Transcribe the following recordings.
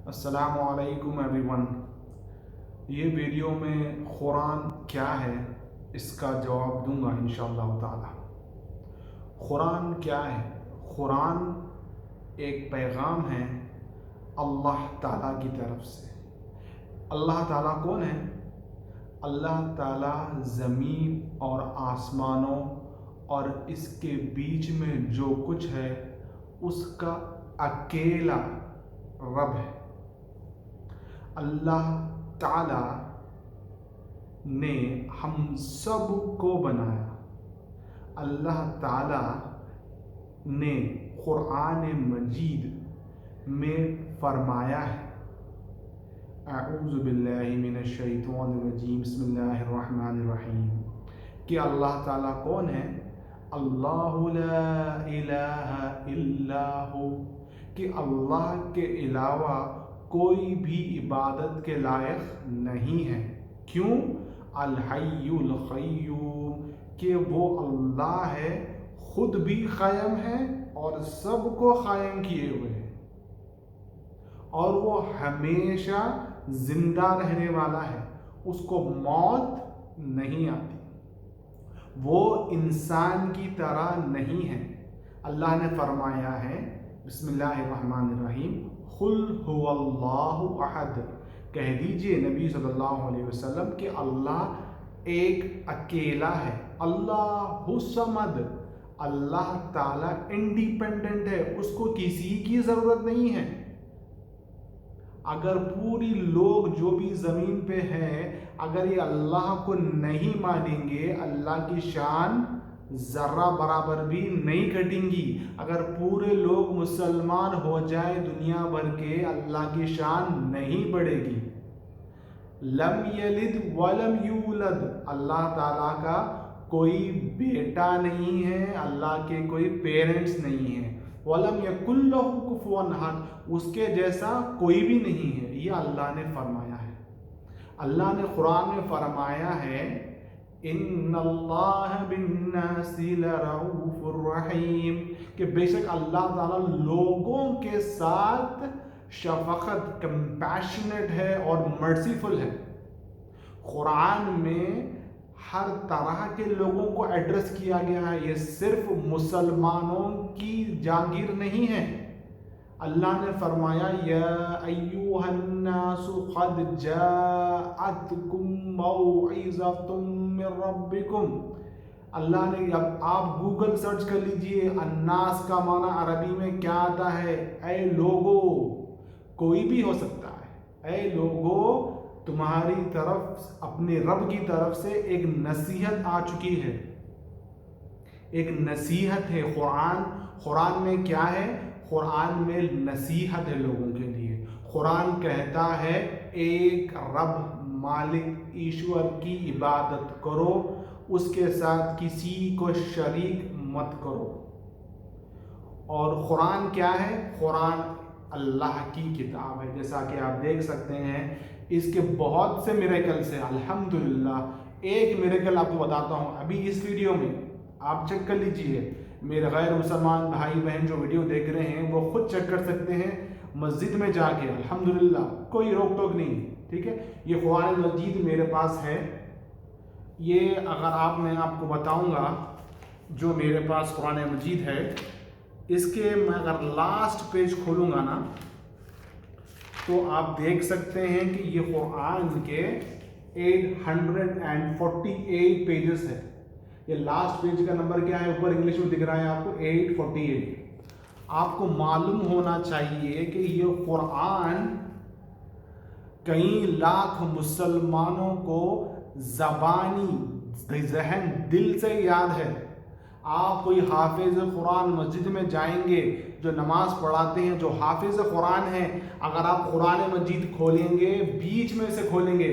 السلام علیکم every one. یہ ویڈیو میں قرآن کیا ہے اس کا جواب دوں گا انشاءاللہ تعالی۔ قرآن کیا ہے؟ قرآن ایک پیغام ہے اللہ تعالیٰ کی طرف سے۔ اللہ تعالیٰ کون ہے؟ اللہ تعالیٰ زمین اور آسمانوں اور اس کے بیچ میں جو کچھ ہے اس کا اکیلا رب ہے۔ اللہ تعالیٰ نے ہم سب کو بنایا۔ اللہ تعالیٰ نے قرآن مجید میں فرمایا ہے، اعوذ باللہ من الشیطان الرجیم، بسم اللہ الرحمن الرحیم، کہ اللہ تعالیٰ کون ہے؟ اللہ لا الہ الا ہو، کہ اللہ کے علاوہ کوئی بھی عبادت کے لائق نہیں ہے۔ کیوں؟ الحی القیوم، کہ وہ اللہ ہے، خود بھی قائم ہے اور سب کو قائم کیے ہوئے ہیں، اور وہ ہمیشہ زندہ رہنے والا ہے، اس کو موت نہیں آتی، وہ انسان کی طرح نہیں ہے۔ اللہ نے فرمایا ہے، بسم اللہ الرحمن الرحیم، قل هو اللہ احد، کہہ دیجئے نبی صلی اللہ علیہ وسلم کہ اللہ ایک اکیلا ہے، اللہ الصمد، اللہ تعالیٰ انڈیپینڈنٹ ہے، اس کو کسی کی ضرورت نہیں ہے۔ اگر پوری لوگ جو بھی زمین پہ ہیں اگر یہ اللہ کو نہیں مانیں گے، اللہ کی شان ذرہ برابر بھی نہیں گھٹیں گی۔ اگر پورے لوگ مسلمان ہو جائیں دنیا بھر کے، اللہ کی شان نہیں بڑھے گی۔ لم یلد ولم یولد، اللہ تعالیٰ کا کوئی بیٹا نہیں ہے، اللہ کے کوئی پیرنٹس نہیں ہیں۔ وَلَمْ يَكُنْ لَهُ كُفُوًا أَحَدٌ، اس کے جیسا کوئی بھی نہیں ہے، یہ اللہ نے فرمایا ہے۔ اللہ نے قرآن میں فرمایا ہے، إِنَّ اللَّهَ بِالنَّاسِ لَرَءُوفٌ رَحِيمٌ، کہ بے شک اللہ تعالیٰ لوگوں کے ساتھ شفقت، کمپیشنیٹ ہے اور مرسیفل ہے۔ قرآن میں ہر طرح کے لوگوں کو ایڈریس کیا گیا ہے، یہ صرف مسلمانوں کی جاگیر نہیں ہے۔ اللہ نے فرمایا، یا ایھا الناس قد جاءتکم موعظۃ من ربکم، اللہ نے، اب آپ گوگل سرچ کر لیجئے، الناس کا معنی عربی میں کیا آتا ہے؟ اے لوگو، کوئی بھی ہو سکتا ہے۔ اے لوگو، تمہاری طرف اپنے رب کی طرف سے ایک نصیحت آ چکی ہے، ایک نصیحت ہے۔ قرآن میں کیا ہے؟ قرآن میں نصیحت ہے لوگوں کے لیے۔ قرآن کہتا ہے ایک رب مالک ایشور کی عبادت کرو، اس کے ساتھ کسی کو شریک مت کرو۔ اور قرآن کیا ہے؟ قرآن اللہ کی کتاب ہے، جیسا کہ آپ دیکھ سکتے ہیں اس کے بہت سے میریکلز ہیں۔ الحمدللہ ایک میریکل آپ کو بتاتا ہوں ابھی اس ویڈیو میں، آپ چیک کر لیجئے، میرے غیر مسلمان بھائی بہن جو ویڈیو دیکھ رہے ہیں وہ خود چیک کر سکتے ہیں مسجد میں جا کے، الحمدللہ کوئی روک ٹوک نہیں، ٹھیک ہے۔ یہ قرآن مجید میرے پاس ہے، یہ اگر میں آپ کو بتاؤں گا جو میرے پاس قرآن مجید ہے، اس کے میں اگر لاسٹ پیج کھولوں گا نا تو آپ دیکھ سکتے ہیں کہ یہ قرآن کے 848 پیجز ہے۔ یہ لاسٹ پیج کا نمبر کیا ہے؟ اوپر انگلش میں دکھ رہا ہے آپ کو 848۔ آپ کو معلوم ہونا چاہیے کہ یہ قرآن کئی لاکھ مسلمانوں کو زبانی ذہن دل سے یاد ہے۔ آپ کوئی حافظ قرآن مسجد میں جائیں گے جو نماز پڑھاتے ہیں، جو حافظ قرآن ہیں، اگر آپ قرآن مجید کھولیں گے، بیچ میں سے کھولیں گے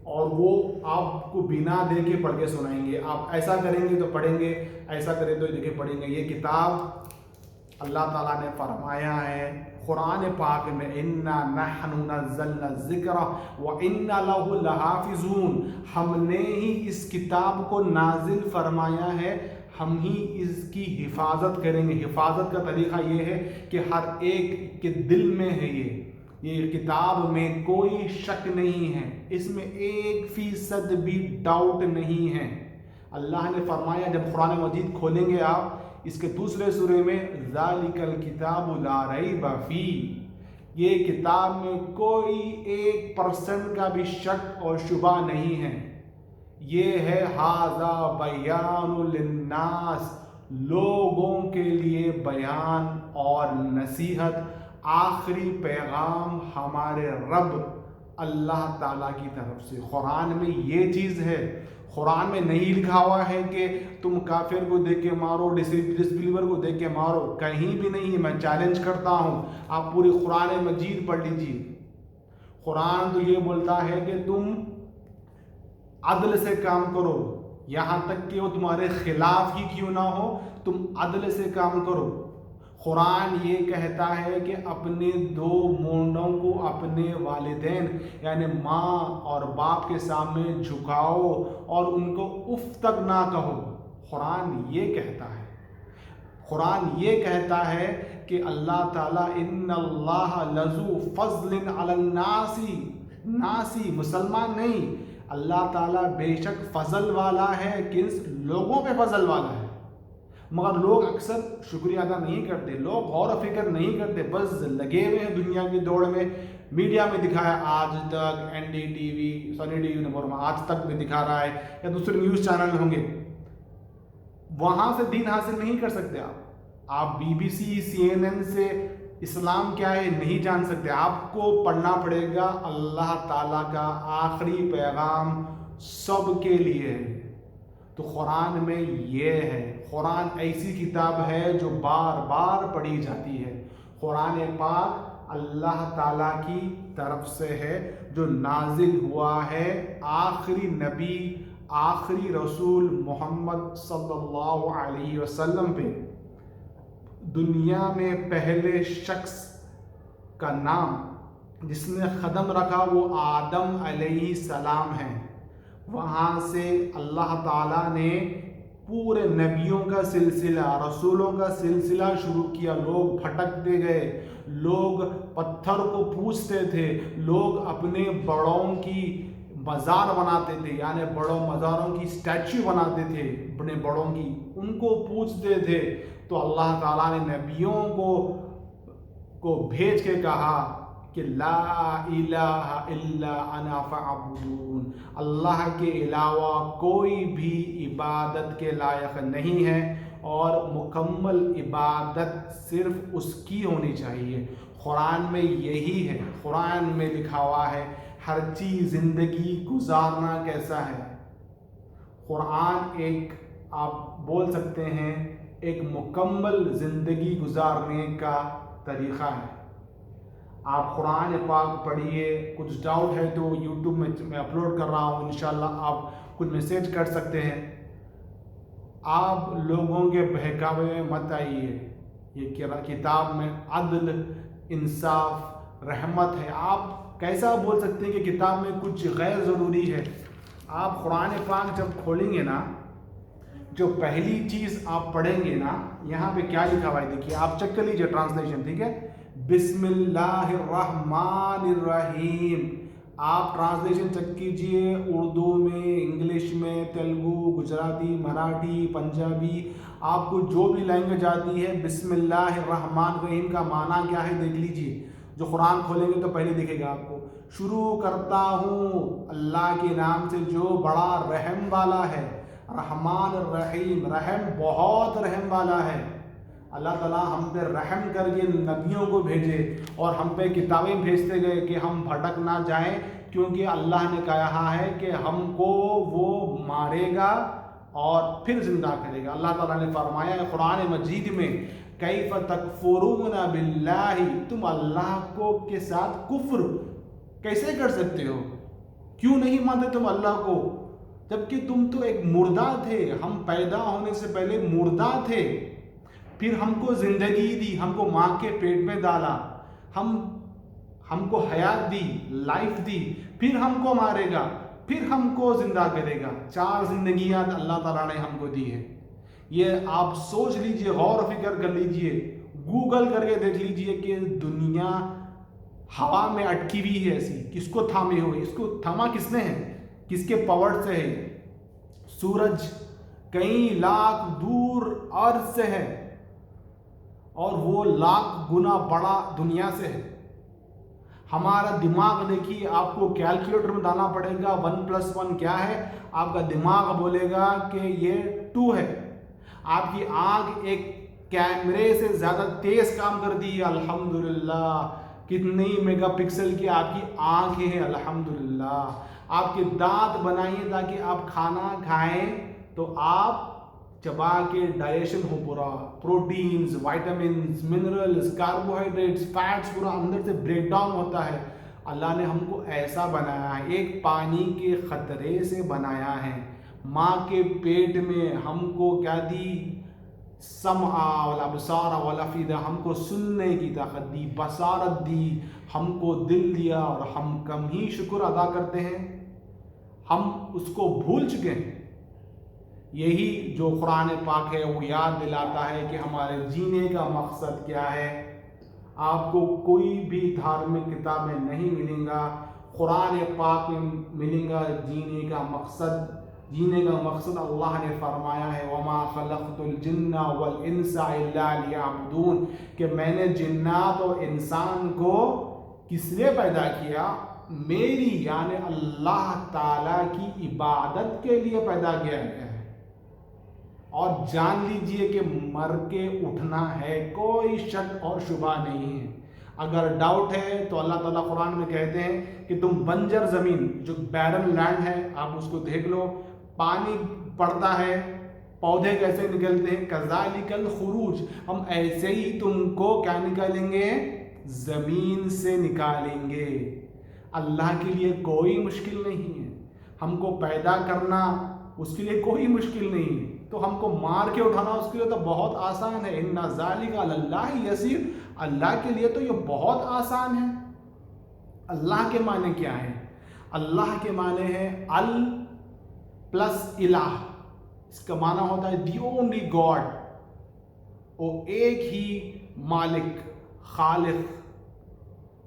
اور وہ آپ کو بنا دیکھے پڑھ کے سنائیں گے، آپ ایسا کریں گے تو پڑھیں گے، ایسا کریں تو دیکھے پڑھیں گے۔ یہ کتاب اللہ تعالیٰ نے فرمایا ہے قرآن پاک میں، اِنَّا نَحْنُ نَزَّلْنَا الذِّكْرَ وَإِنَّا لَهُ لَحَافِظُونَ، ہم نے ہی اس کتاب کو نازل فرمایا ہے، ہم ہی اس کی حفاظت کریں گے۔ حفاظت کا طریقہ یہ ہے کہ ہر ایک کے دل میں ہے، یہ یہ کتاب میں کوئی شک نہیں ہے، اس میں 1% بھی ڈاؤٹ نہیں ہے۔ اللہ نے فرمایا، جب قرآن مجید کھولیں گے آپ اس کے دوسرے سورے میں، ذَلِكَ الْكِتَابُ لَا رَيْبَ فِيهِ، یہ کتاب میں کوئی 1% کا بھی شک اور شبہ نہیں ہے۔ یہ ہے ھَذَا بَيَانٌ لِلنَّاسِ، لوگوں کے لیے بیان اور نصیحت، آخری پیغام ہمارے رب اللہ تعالیٰ کی طرف سے۔ قرآن میں یہ چیز ہے، قرآن میں نہیں لکھا ہوا ہے کہ تم کافر کو دیکھ کے مارو، ڈس بلیور کو دیکھ کے مارو، کہیں بھی نہیں۔ میں چیلنج کرتا ہوں، آپ پوری قرآن مجید پڑھ لیجیے۔ قرآن تو یہ بولتا ہے کہ تم عدل سے کام کرو، یہاں تک کہ وہ تمہارے خلاف ہی کیوں نہ ہو، تم عدل سے کام کرو۔ قرآن یہ کہتا ہے کہ اپنے 2 مونڈوں کو اپنے والدین یعنی ماں اور باپ کے سامنے جھکاؤ اور ان کو اف تک نہ کہو۔ قرآن یہ کہتا ہے، قرآن یہ کہتا ہے کہ اللہ تعالیٰ ان اللہ لذو فضل علی الناس، ناسی مسلمان نہیں، اللہ تعالیٰ بے شک فضل والا ہے، کس لوگوں پہ فضل والا ہے، مگر لوگ اکثر شکریہ ادا نہیں کرتے، لوگ غور و فکر نہیں کرتے، بس لگے ہوئے ہیں دنیا کی دوڑ میں۔ میڈیا میں دکھایا آج تک، این ڈی ٹی وی، سونی ٹی وی میں آج تک بھی دکھا رہا ہے، یا دوسرے نیوز چینل ہوں گے، وہاں سے دین حاصل نہیں کر سکتے آپ B B C C N N سے اسلام کیا ہے نہیں جان سکتے۔ آپ کو پڑھنا پڑے گا اللہ تعالیٰ کا آخری پیغام سب کے لیے ہے۔ تو قرآن میں یہ ہے، قرآن ایسی کتاب ہے جو بار بار پڑھی جاتی ہے۔ قرآن پاک اللہ تعالیٰ کی طرف سے ہے، جو نازل ہوا ہے آخری نبی، آخری رسول محمد صلی اللہ علیہ وسلم پہ۔ دنیا میں پہلے شخص کا نام جس نے قدم رکھا وہ آدم علیہ السلام ہے۔ وہاں سے اللہ تعالیٰ نے پورے نبیوں کا سلسلہ، رسولوں کا سلسلہ شروع کیا۔ لوگ بھٹکتے گئے، لوگ پتھر کو پوجتے تھے، لوگ اپنے بڑوں کی مزار بناتے تھے، یعنی بڑوں مزاروں کی اسٹیچو بناتے تھے، اپنے بڑوں کی، ان کو پوجتے تھے۔ تو اللہ تعالیٰ نے نبیوں کو بھیج کے کہا کہ لا الہ الا انا فاعبدون، اللہ کے علاوہ کوئی بھی عبادت کے لائق نہیں ہے، اور مکمل عبادت صرف اس کی ہونی چاہیے۔ قرآن میں یہی ہے، قرآن میں لکھا ہوا ہے ہر چیز، زندگی گزارنا کیسا ہے۔ قرآن ایک، آپ بول سکتے ہیں، ایک مکمل زندگی گزارنے کا طریقہ ہے۔ آپ قرآن پاک پڑھیے، کچھ ڈاؤٹ ہے تو یوٹیوب میں اپلوڈ کر رہا ہوں، انشاءاللہ آپ کچھ میسیج کر سکتے ہیں۔ آپ لوگوں کے بہکاوے میں مت آئیے، یہ کتاب میں عدل، انصاف، رحمت ہے۔ آپ کیسا بول سکتے ہیں کہ کتاب میں کچھ غیر ضروری ہے؟ آپ قرآن پاک جب کھولیں گے نا، جو پہلی چیز آپ پڑھیں گے نا، یہاں پہ کیا لکھا ہوا ہے دیکھیے، آپ چیک کر لیجیے ٹرانسلیشن، ٹھیک ہے؟ بسم اللہ الرحمن الرحیم۔ آپ ٹرانسلیشن چیک کیجئے، اردو میں، انگلش میں، تیلگو، گجراتی، مراٹھی، پنجابی، آپ کو جو بھی لینگویج آتی ہے، بسم اللہ الرحمن الرحیم کا معنی کیا ہے دیکھ لیجئے۔ جو قرآن کھولیں گے تو پہلے دکھے گا آپ کو، شروع کرتا ہوں اللہ کے نام سے جو بڑا رحم والا ہے، رحمان الرحیم، رحم بہت رحم والا ہے۔ اللہ تعالیٰ ہم پہ رحم کر کے نبیوں کو بھیجے اور ہم پہ کتابیں بھیجتے گئے کہ ہم بھٹک نہ جائیں، کیونکہ اللہ نے کہا ہے کہ ہم کو وہ مارے گا اور پھر زندہ کرے گا۔ اللہ تعالیٰ نے فرمایا ہے قرآن مجید میں، کیف تکفرون باللہ، تم اللہ کو کے ساتھ کفر کیسے کر سکتے ہو؟ کیوں نہیں مانتے تم اللہ کو؟ جبکہ تم تو ایک مردہ تھے، ہم پیدا ہونے سے پہلے مردہ تھے، پھر ہم کو زندگی دی، ہم کو ماں کے پیٹ میں ڈالا، ہم کو حیات دی، لائف دی، پھر ہم کو مارے گا، پھر ہم کو زندہ کرے گا۔ 4 زندگیاں اللہ تعالیٰ نے ہم کو دی ہے۔ یہ آپ سوچ لیجئے، غور و فکر کر لیجئے، گوگل کر کے دیکھ لیجئے کہ دنیا ہوا میں اٹکی ہوئی ہے ایسی، کس کو تھامے ہوئے، اس کو تھاما کس نے ہے، کس کے پاور سے ہے؟ سورج کئی لاکھ دور ارض سے ہے اور وہ لاکھ گنا بڑا دنیا سے ہے۔ ہمارا دماغ دیکھیے، آپ کو کیلکولیٹر میں ڈالنا پڑے گا 1+1 کیا ہے، آپ کا دماغ بولے گا کہ یہ 2 ہے۔ آپ کی آنکھ ایک کیمرے سے زیادہ تیز کام کر دی ہے، الحمدللہ۔ کتنی میگا پکسل کی آپ کی آنکھیں ہیں، الحمدللہ۔ آپ کے دانت بنائیے تاکہ آپ کھانا کھائیں تو آپ چبا کے ڈائجیشن ہو پورا، proteins, vitamins, minerals, carbohydrates, fats پورا اندر سے بریک ڈاؤن ہوتا ہے۔ اللہ نے ہم کو ایسا بنایا ہے، ایک پانی کے قطرے سے بنایا ہے۔ ماں کے پیٹ میں ہم کو کیا دی؟ سمع والابصار والافئدہ، ہم کو سننے کی طاقت دی، بصارت دی، ہم کو دل دیا، اور ہم کم ہی شکر ادا کرتے ہیں، ہم اس کو بھول چکے ہیں۔ یہی جو قرآن پاک ہے وہ یاد دلاتا ہے کہ ہمارے جینے کا مقصد کیا ہے۔ آپ کو کوئی بھی دھارمک کتاب میں نہیں ملیں گا، قرآن پاک میں ملیں گا جینے کا مقصد۔ جینے کا مقصد اللہ نے فرمایا ہے وَمَا خَلَقْتُ الْجِنَّ وَالْإِنسَ إِلَّا لِيَعْبُدُونَ، کہ میں نے جنات اور انسان کو کس لیے پیدا کیا؟ میری یعنی اللہ تعالیٰ کی عبادت کے لیے پیدا کیا گیا ہے۔ اور جان لیجئے کہ مر کے اٹھنا ہے، کوئی شک اور شبہ نہیں ہے۔ اگر ڈاؤٹ ہے تو اللہ تعالیٰ قرآن میں کہتے ہیں کہ تم بنجر زمین جو بیرن لینڈ ہے آپ اس کو دیکھ لو، پانی پڑتا ہے، پودے کیسے نکلتے ہیں، کذالک الخروج، ہم ایسے ہی تم کو کیا نکالیں گے؟ زمین سے نکالیں گے۔ اللہ کے لیے کوئی مشکل نہیں ہے، ہم کو پیدا کرنا اس کے لیے کوئی مشکل نہیں ہے، تو ہم کو مار کے اٹھانا اس کے لیے تو بہت آسان ہے۔ ان ذالک علی اللہ یسیر، اللہ کے لیے تو یہ بہت آسان ہے۔ اللہ کے معنی کیا ہے؟ اللہ کے معنی ہے ال پلس الہ، اس کا معنی ہوتا ہے دی اونلی گاڈ، وہ ایک ہی مالک، خالق،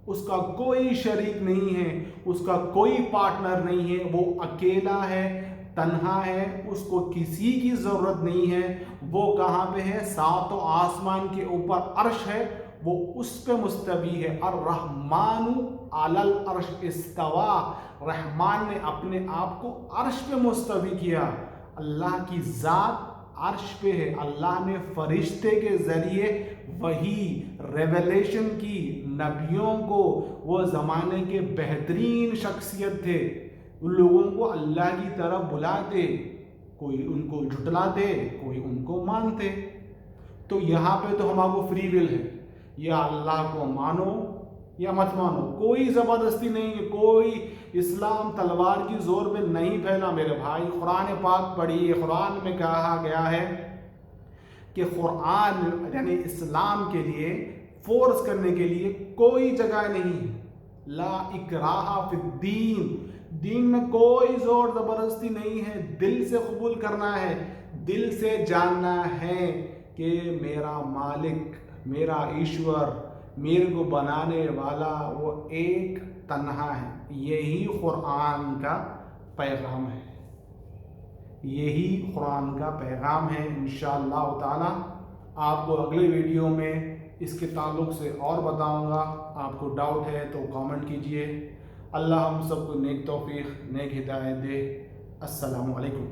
اس کا کوئی شریک نہیں ہے، اس کا کوئی پارٹنر نہیں ہے، وہ اکیلا ہے، تنہا ہے، اس کو کسی کی ضرورت نہیں ہے۔ وہ کہاں پہ ہے؟ ساتوں آسمان کے اوپر عرش ہے، وہ اس پہ مستوی ہے۔ الرحمن علی العرش استوى، رحمان نے اپنے آپ کو عرش پہ مستوی کیا۔ اللہ کی ذات عرش پہ ہے۔ اللہ نے فرشتے کے ذریعے وہی ریویلیشن کی نبیوں کو، وہ زمانے کے بہترین شخصیت تھے، ان لوگوں کو اللہ کی طرف بلاتے، کوئی ان کو جھٹلاتے، کوئی ان کو مانتے۔ تو یہاں پہ تو ہمارا کو فری ول ہے، یا اللہ کو مانو یا مت مانو، کوئی زبردستی نہیں ہے، کوئی اسلام تلوار کی زور پہ نہیں پھیلا میرے بھائی۔ قرآن پاک پڑھیے، قرآن میں کہا گیا ہے کہ قرآن یعنی اسلام کے لیے فورس کرنے کے لیے کوئی جگہ نہیں ہے۔ لا اکراہ فی الدین، دین میں کوئی زور زبردستی نہیں ہے، دل سے قبول کرنا ہے، دل سے جاننا ہے کہ میرا مالک، میرا ایشور، میرے کو بنانے والا وہ ایک تنہا ہے۔ یہی قرآن کا پیغام ہے، یہی قرآن کا پیغام ہے۔ انشاءاللہ تعالی آپ کو اگلے ویڈیو میں اس کے تعلق سے اور بتاؤں گا۔ آپ کو ڈاؤٹ ہے تو کامنٹ کیجئے۔ اللہ ہم سب کو نیک توفیق، نیک ہدایت دے۔ السلام علیکم۔